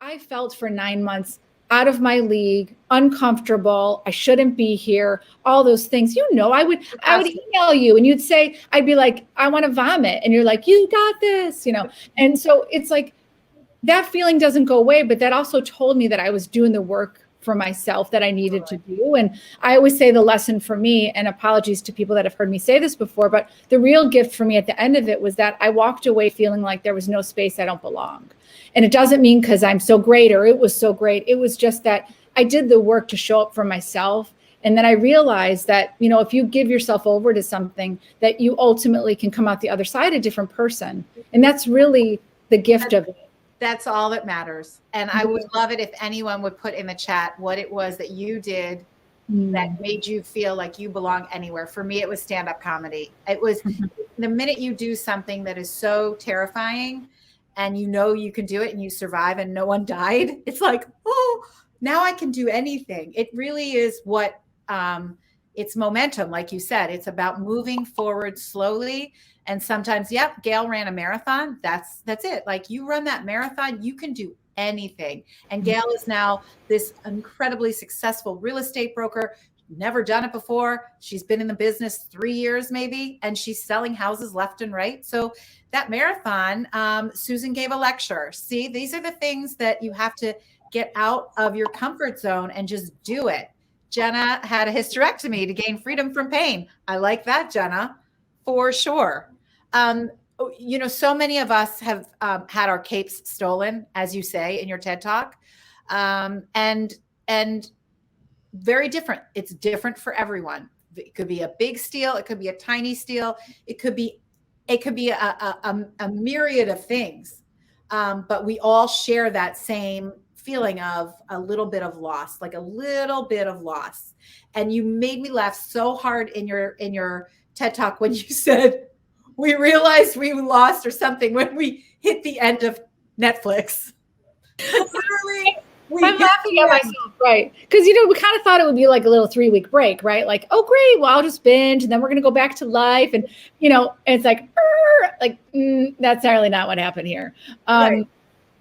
I felt for 9 months out of my league, uncomfortable. I shouldn't be here. All those things, I would email you and you'd say, I'd be like, I want to vomit. And you're like, you got this, And so it's like that feeling doesn't go away, but that also told me that I was doing the work for myself that I needed to do. And I always say the lesson for me, and apologies to people that have heard me say this before, but the real gift for me at the end of it was that I walked away feeling like there was no space, I don't belong. And it doesn't mean because I'm so great or it was so great. It was just that I did the work to show up for myself. And then I realized that, if you give yourself over to something, that you ultimately can come out the other side a different person. And that's really the gift of it. That's all that matters. And I would love it if anyone would put in the chat what it was that you did that made you feel like you belong anywhere. For me, it was stand-up comedy. It was the minute you do something that is so terrifying and you can do it and you survive and no one died, it's like, oh, now I can do anything. It really is what it's momentum. Like you said, it's about moving forward slowly. And sometimes, Gail ran a marathon. That's it. Like you run that marathon, you can do anything. And Gail is now this incredibly successful real estate broker. Never done it before. She's been in the business 3 years maybe, and she's selling houses left and right. So that marathon, Susan gave a lecture. See, these are the things that you have to get out of your comfort zone and just do it. Jenna had a hysterectomy to gain freedom from pain. I like that, Jenna, for sure. So many of us have had our capes stolen, as you say in your TED Talk, and very different. It's different for everyone. It could be a big steal. It could be a tiny steal. It could be a myriad of things. But we all share that same feeling of a little bit of loss, like a little bit of loss. And you made me laugh so hard in your TED Talk when you said, we realized we lost or something when we hit the end of Netflix. Literally, I'm laughing at myself, right? Because, we kind of thought it would be like a little 3-week break, right? Like, oh, great, well, I'll just binge and then we're going to go back to life. And, and it's like, that's really not what happened here. Right.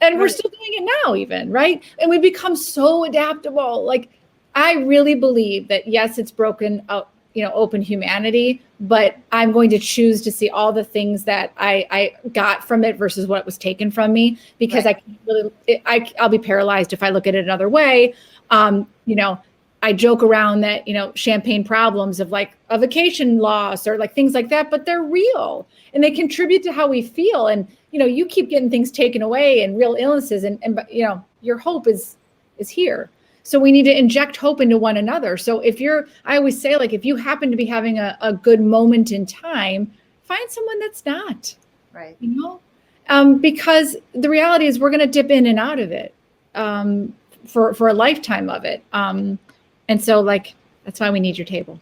And we're still doing it now even, right? And we become so adaptable. Like, I really believe that, yes, it's broken out, open humanity, but I'm going to choose to see all the things that I got from it versus what was taken from me, because I can't really, I'll be paralyzed if I look at it another way. I joke around that, champagne problems of like a vacation loss or like things like that, but they're real and they contribute to how we feel. And, you keep getting things taken away and real illnesses and your hope is here. So we need to inject hope into one another. So I always say, like, if you happen to be having a good moment in time, find someone that's not, right. Because the reality is we're going to dip in and out of it for a lifetime of it. And so, like, that's why we need your table.